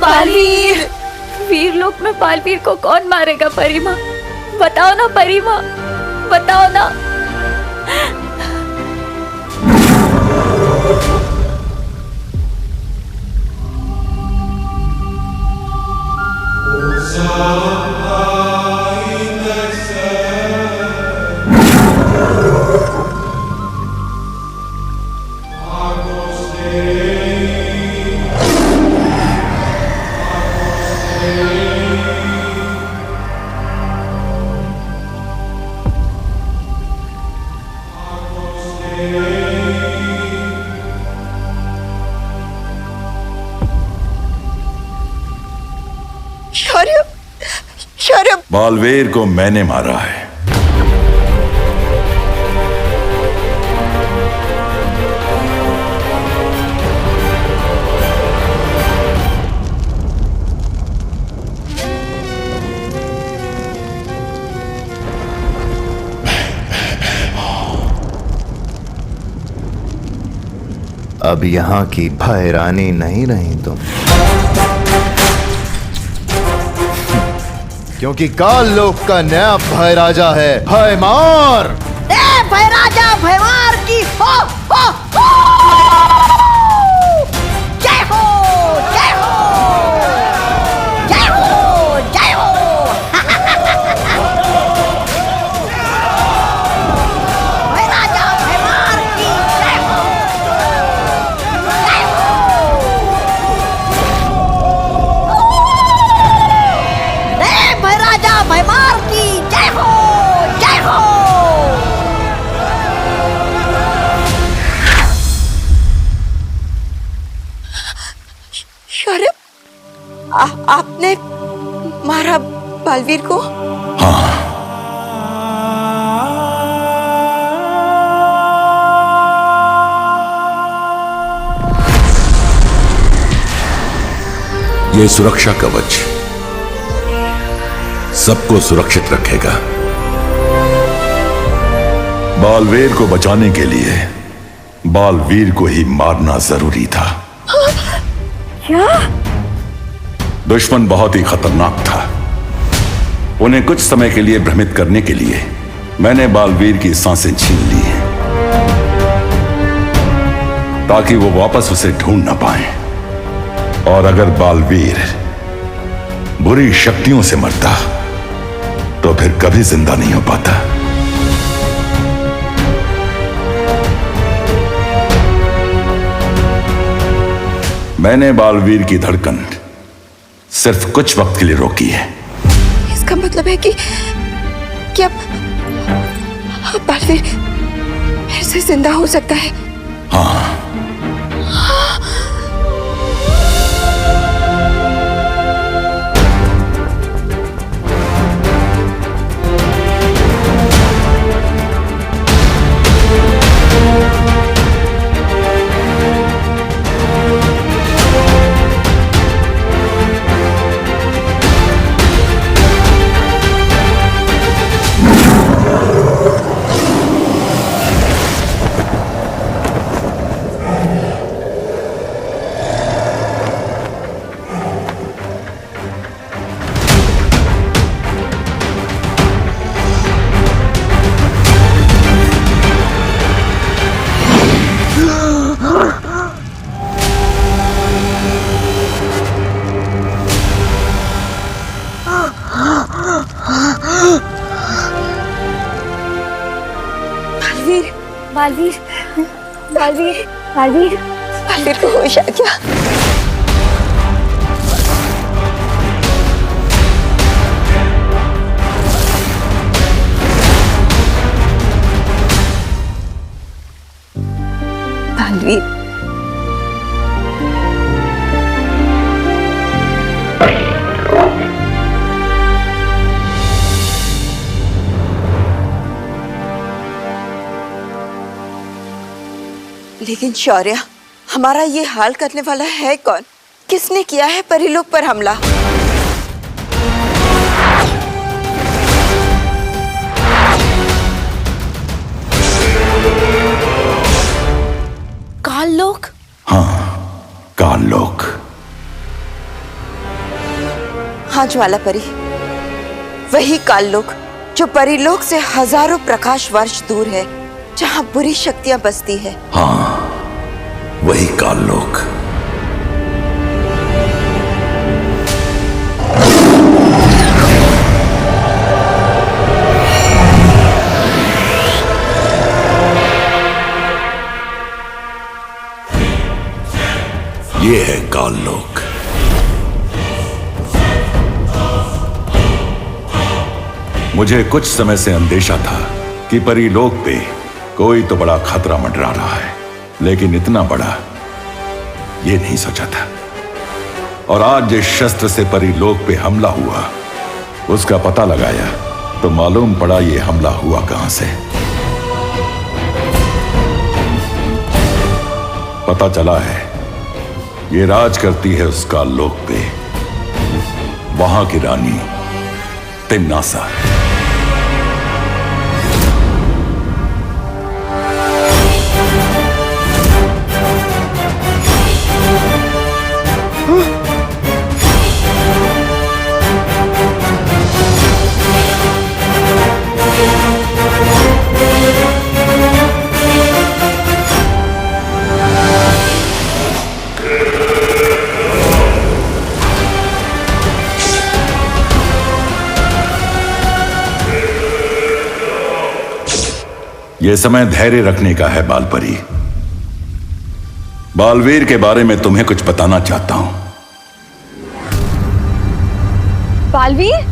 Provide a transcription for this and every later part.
बालवीर! वीर लोक में बालवीर को कौन मारेगा परिमा? बताओ ना परिमा, बताओ ना। बालवीर को मैंने मारा है। अब यहाँ की भय रानी नहीं रही तुम, क्योंकि काल लोक का नया भय राजा है, भयमार। भय राजा भयमार की हो, हो, हो! जय हो, जय हो, जय हो, जय हो! भय राजा भयमार की जय हो, जय हो! भय राजा भयमार की जय हो, जय हो! आपने मारा बालवीर को? हाँ। ये सुरक्षा कवच सबको सुरक्षित रखेगा। बालवीर को बचाने के लिए बालवीर को ही मारना जरूरी था। क्या? दुश्मन बहुत ही खतरनाक था। उन्हें कुछ समय के लिए भ्रमित करने के लिए मैंने बालवीर की सांसें छीन ली हैं, ताकि वो वापस उसे ढूंढ न पाए। और अगर बालवीर बुरी शक्तियों से मरता तो फिर कभी जिंदा नहीं हो पाता। मैंने बालवीर की धड़कन सिर्फ कुछ वक्त के लिए रोकी है। इसका मतलब है कि अब बालवीर फिर से जिंदा हो सकता है। हाँ। बालवीर, बालवीर, बालवीर, बालवीर को होश आ गया। बालवीर, लेकिन शौर्य, हमारा ये हाल करने वाला है कौन? किसने किया है परिलोक पर हमला? काल लोक? हाँ, काल लोक। खांच वाला परी, वही काललोक जो परीलोक से हजारों प्रकाश वर्ष दूर है, जहां बुरी शक्तियां बसती है। हाँ, वही काललोक। ये है काललोक। मुझे कुछ समय से अंदेशा था कि परीलोक पे कोई तो बड़ा खतरा मंडरा रहा है, लेकिन इतना बड़ा ये नहीं सोचा था। और आज जिस शस्त्र से परीलोक पे हमला हुआ, उसका पता लगाया तो मालूम पड़ा ये हमला हुआ कहां से। पता चला है ये राज करती है उस काललोक पे वहां की रानी तिम्नासा। यह समय धैर्य रखने का है बालपरी। बालवीर के बारे में तुम्हें कुछ बताना चाहता हूं। बालवीर?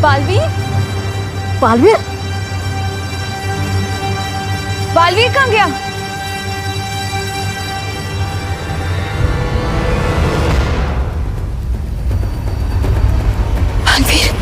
बालवीर? बालवीर? बालवीर कहां गया? बालवीर,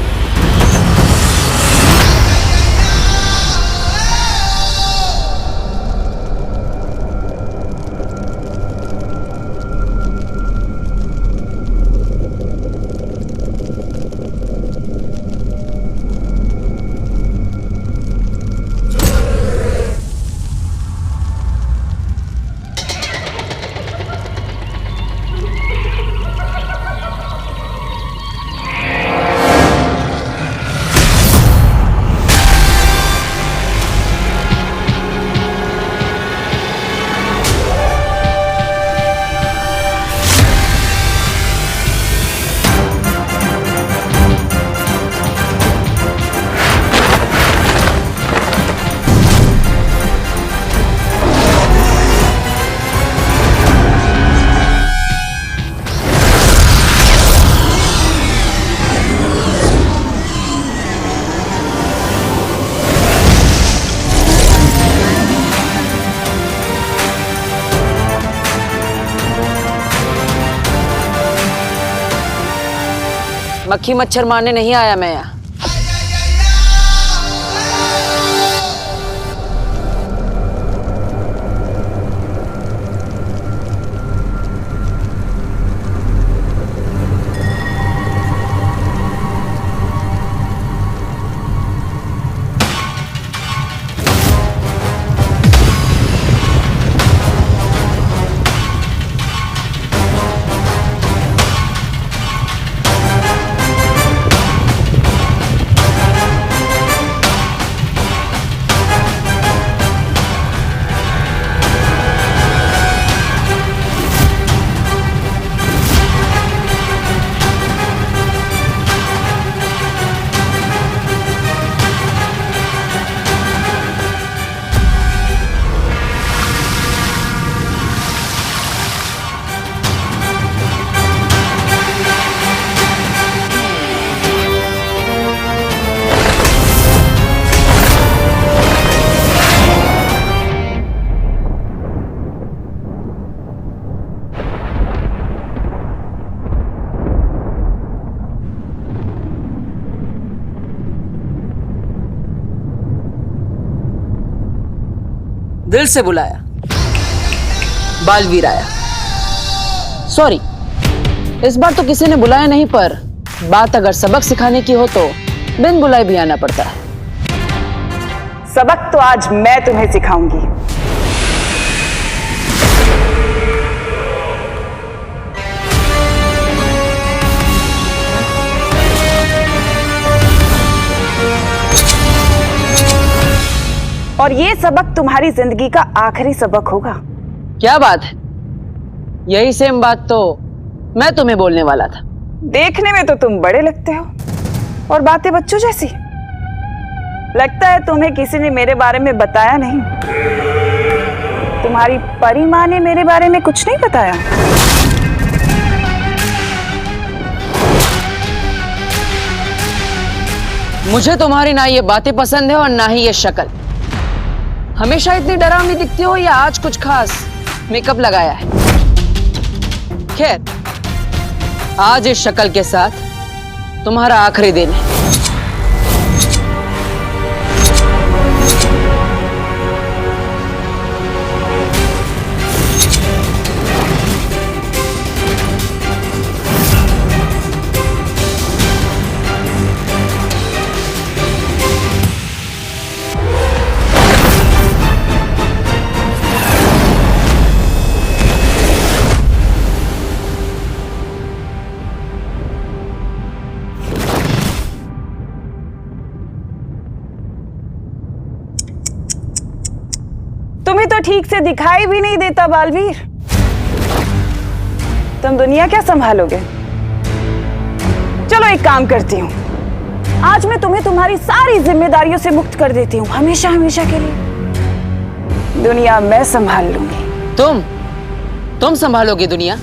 मक्खी मच्छर मारने नहीं आया मैं यहाँ। दिल से बुलाया, बालवीर आया। सॉरी, इस बार तो किसी ने बुलाया नहीं, पर बात अगर सबक सिखाने की हो तो बिन बुलाए भी आना पड़ता है। सबक तो आज मैं तुम्हें सिखाऊंगी। और ये सबक तुम्हारी जिंदगी का आखिरी सबक होगा। क्या बात है, यही सेम बात तो मैं तुम्हें बोलने वाला था। देखने में तो तुम बड़े लगते हो और बातें बच्चों जैसी। लगता है तुम्हें किसी ने मेरे बारे में बताया नहीं। तुम्हारी परी माँ ने मेरे बारे में कुछ नहीं बताया। मुझे तुम्हारी ना ये बातें पसंद है और ना ही ये शक्ल। हमेशा इतनी डरावनी दिखती हो या आज कुछ खास मेकअप लगाया है? खैर, आज इस शक्ल के साथ तुम्हारा आखिरी दिन है। तुम्हें तो ठीक से दिखाई भी नहीं देता बालवीर। तुम दुनिया क्या संभालोगे? चलो एक काम करती हूँ, आज मैं तुम्हें तुम्हारी सारी जिम्मेदारियों से मुक्त कर देती हूँ, हमेशा हमेशा के लिए। दुनिया मैं संभाल लूंगी। तुम संभालोगी दुनिया?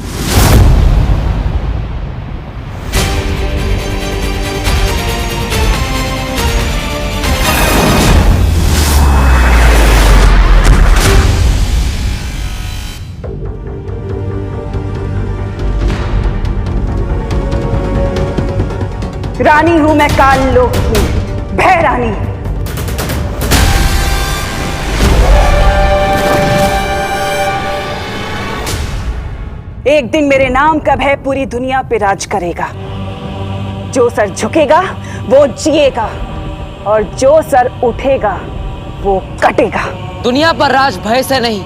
रानी हूं मैं काल लोक की, भय रानी। एक दिन मेरे नाम का भय पूरी दुनिया पे राज करेगा। जो सर झुकेगा वो जिएगा और जो सर उठेगा वो कटेगा। दुनिया पर राज भय से नहीं,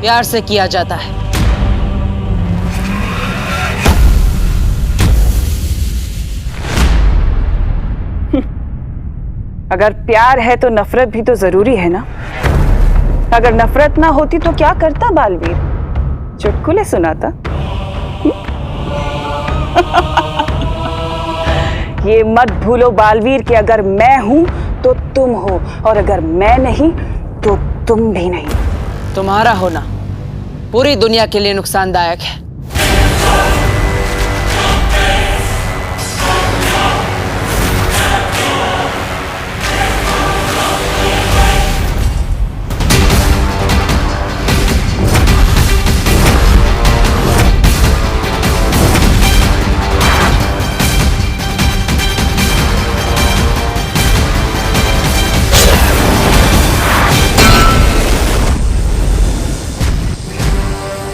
प्यार से किया जाता है। अगर प्यार है तो नफरत भी तो जरूरी है ना। अगर नफरत ना होती तो क्या करता बालवीर? चुटकुले सुनाता। ये मत भूलो बालवीर कि अगर मैं हूं तो तुम हो और अगर मैं नहीं तो तुम भी नहीं। तुम्हारा होना पूरी दुनिया के लिए नुकसानदायक है।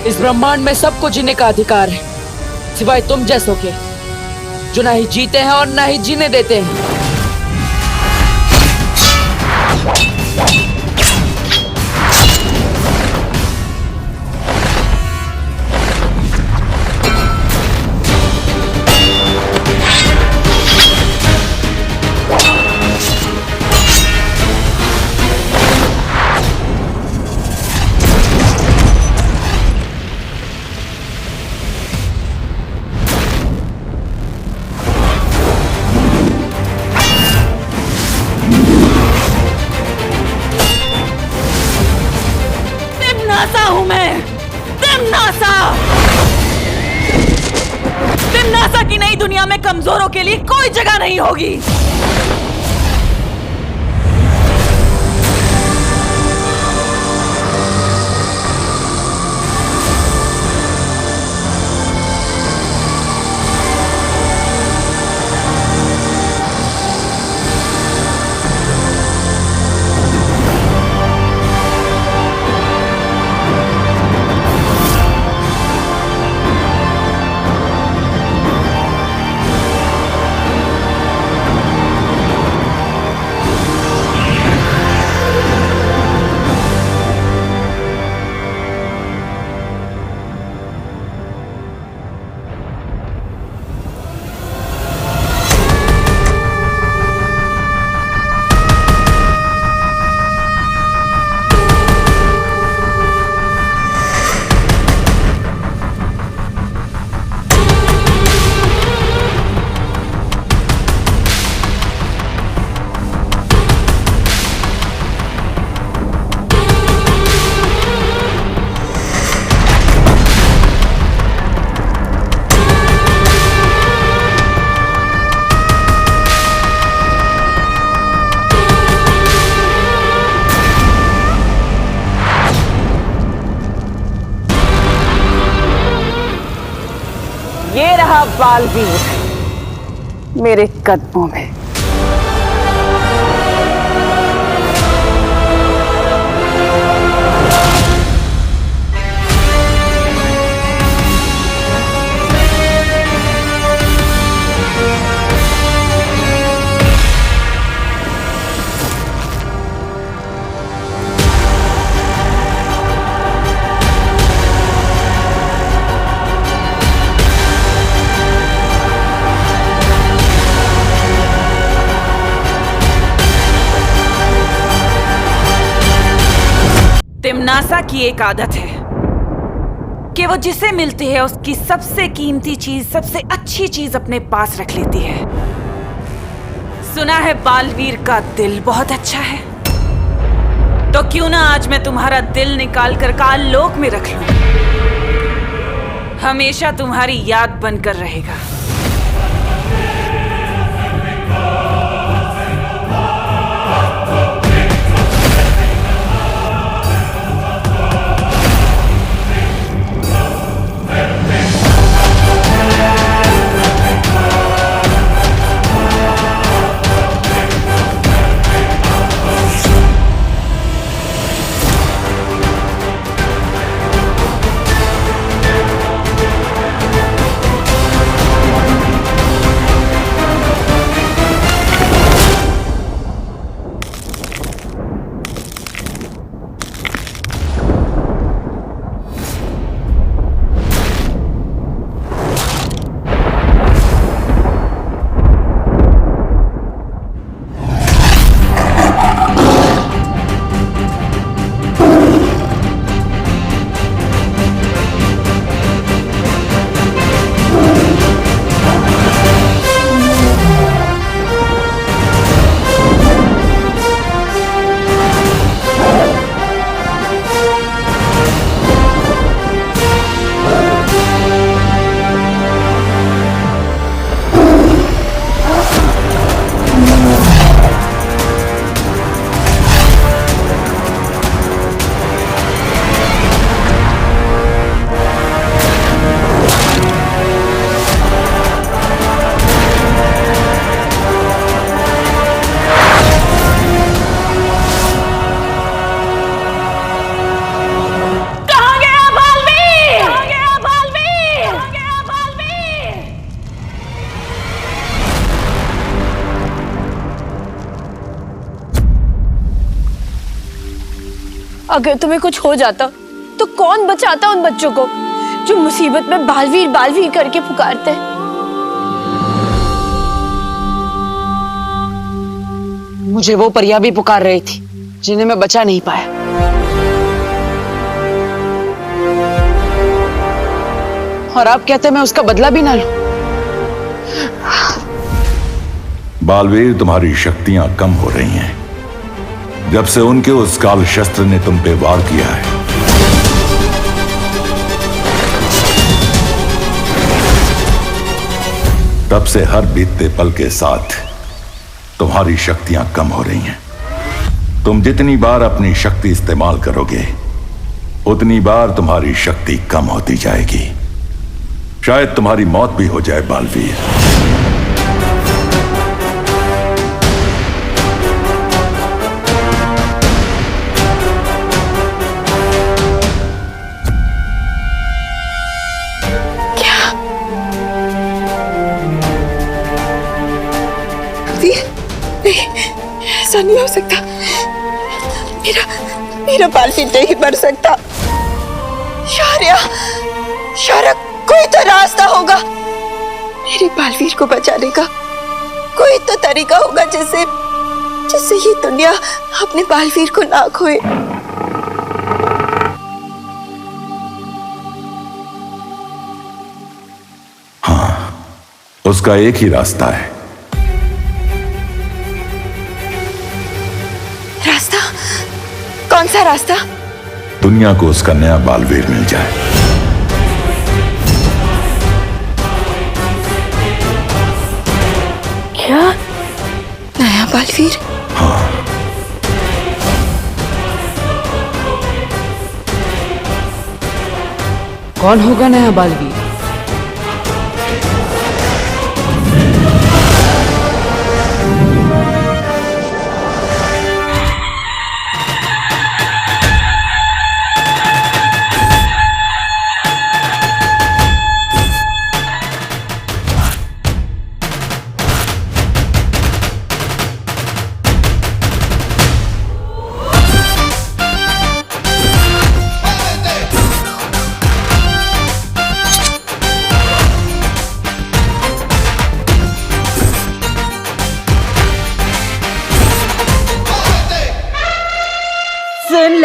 इस ब्रह्मांड में सबको जीने का अधिकार है, सिवाय तुम जैसों के, जो ना ही जीते हैं और ना ही जीने देते हैं। हूं मैं तिमनासा की नई दुनिया में कमजोरों के लिए कोई जगह नहीं होगी। ये रहा बालवीर मेरे कदमों में। तिमनासा की एक आदत है कि वो जिसे मिलती है उसकी सबसे कीमती चीज, सबसे अच्छी चीज अपने पास रख लेती है। सुना है बालवीर का दिल बहुत अच्छा है, तो क्यों ना आज मैं तुम्हारा दिल निकाल कर काल लोक में रख लूं। हमेशा तुम्हारी याद बनकर रहेगा। अगर तुम्हें कुछ हो जाता तो कौन बचाता उन बच्चों को जो मुसीबत में बालवीर बालवीर करके पुकारते हैं? मुझे वो परियां भी पुकार रही थी जिन्हें मैं बचा नहीं पाया। और आप कहते मैं उसका बदला भी ना लूं। बालवीर, तुम्हारी शक्तियां कम हो रही हैं जब से उनके उस काल शस्त्र ने तुम पे वार किया है। तब से हर बीतते पल के साथ तुम्हारी शक्तियां कम हो रही हैं। तुम जितनी बार अपनी शक्ति इस्तेमाल करोगे उतनी बार तुम्हारी शक्ति कम होती जाएगी। शायद तुम्हारी मौत भी हो जाए बालवीर। ऐसा नहीं हो सकता। मेरा बालवीर नहीं मर सकता। शौर्य, कोई तो रास्ता होगा मेरे बालवीर को बचाने का। कोई तो तरीका होगा जिससे ये दुनिया अपने बालवीर को ना खोए। हाँ, उसका एक ही रास्ता है। रास्ता? कौन सा रास्ता? दुनिया को उसका नया बालवीर मिल जाए। क्या? नया बालवीर? हाँ। कौन होगा नया बालवीर?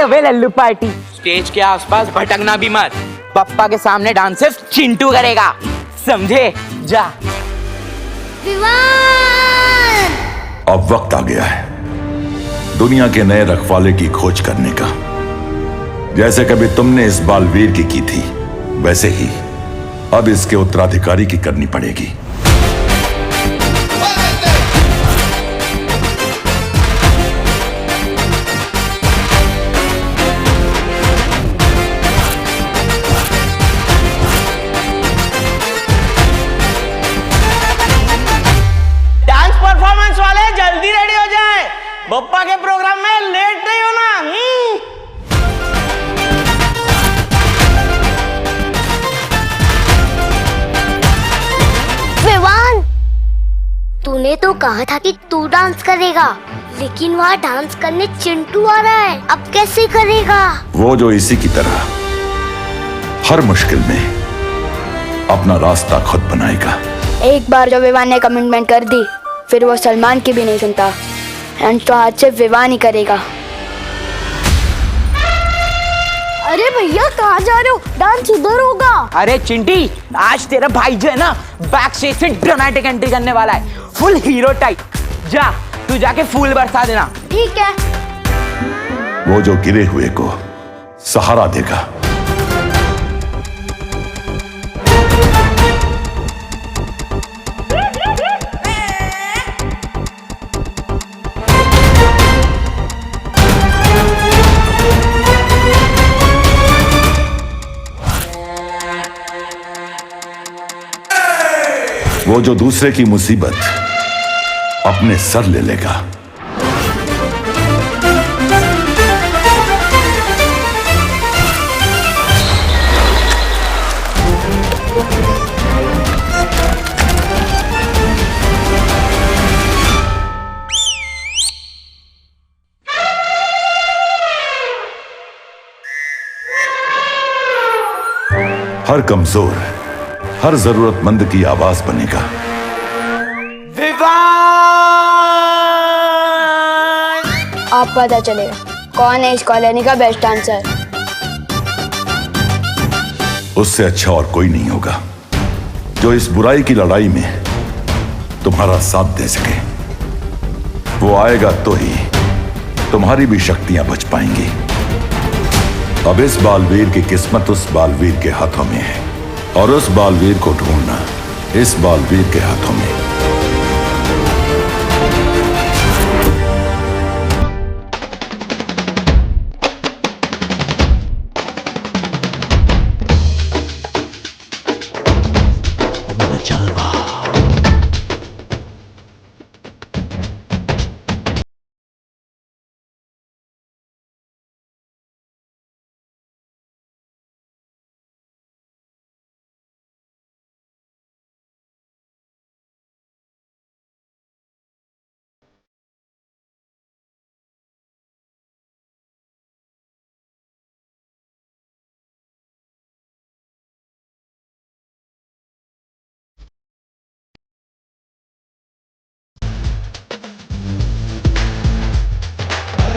लवे लल्लू पार्टी। स्टेज के आसपास भटकना भी मत, पप्पा के सामने डांस सिर्फ चिंटू करेगा, समझे? जा। अब वक्त आ गया है दुनिया के नए रखवाले की खोज करने का। जैसे कभी तुमने इस बालवीर की थी, वैसे ही अब इसके उत्तराधिकारी की करनी पड़ेगी। डांस परफॉर्मेंस वाले जल्दी रेडी हो जाए, बप्पा के प्रोग्राम में लेट नहीं होना। विवान, तूने तो कहा था कि तू डांस करेगा, लेकिन वहाँ डांस करने चिंटू आ रहा है, अब कैसे करेगा? वो जो इसी की तरह हर मुश्किल में अपना रास्ता खुद बनाएगा। एक बार जब विवान ने कमिटमेंट कर दी, फिर वो सलमान की भी नहीं सुनता। डांस तो आज से विवान ही करेगा। अरे भैया कहाँ जा रहे हो? डांस उधर होगा। अरे चिंटी, आज तेरा भाई जो है ना, बैक स्टेज से ड्रामेटिक एंट्री करने वाला है, फुल हीरो टाइप। जा, तू जाके फूल बरसा देना। ठीक है। वो जो गिरे हुए को सहारा देगा। वो जो दूसरे की मुसीबत अपने सर ले लेगा। हर कमजोर, हर जरूरतमंद की आवाज बनेगा। आप पता चलेगा कौन है इस कॉलोनी का बेस्ट डांसर। उससे अच्छा और कोई नहीं होगा जो इस बुराई की लड़ाई में तुम्हारा साथ दे सके। वो आएगा तो ही तुम्हारी भी शक्तियां बच पाएंगी। अब इस बालवीर की किस्मत उस बालवीर के हाथों में है, और उस बालवीर को ढूंढना इस बालवीर के हाथों में।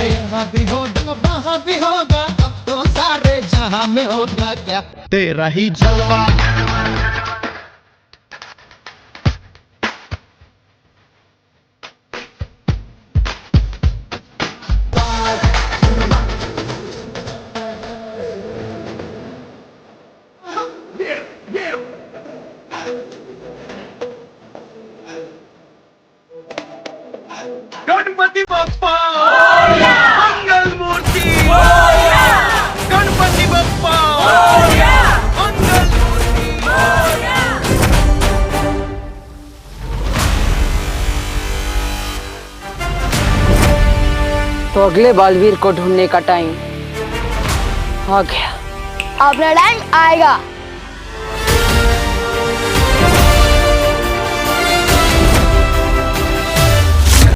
यहाँ भी होगा वहाँ भी होगा, अब तो सारे जहाँ में होगा क्या तेरा ही जलवा। गणपति बप्पा मंगल मूर्ति, गणपति बप्पा मंगल मूर्ति। तो अगले बालवीर को ढूंढने का टाइम आ गया। अपना टाइम आएगा।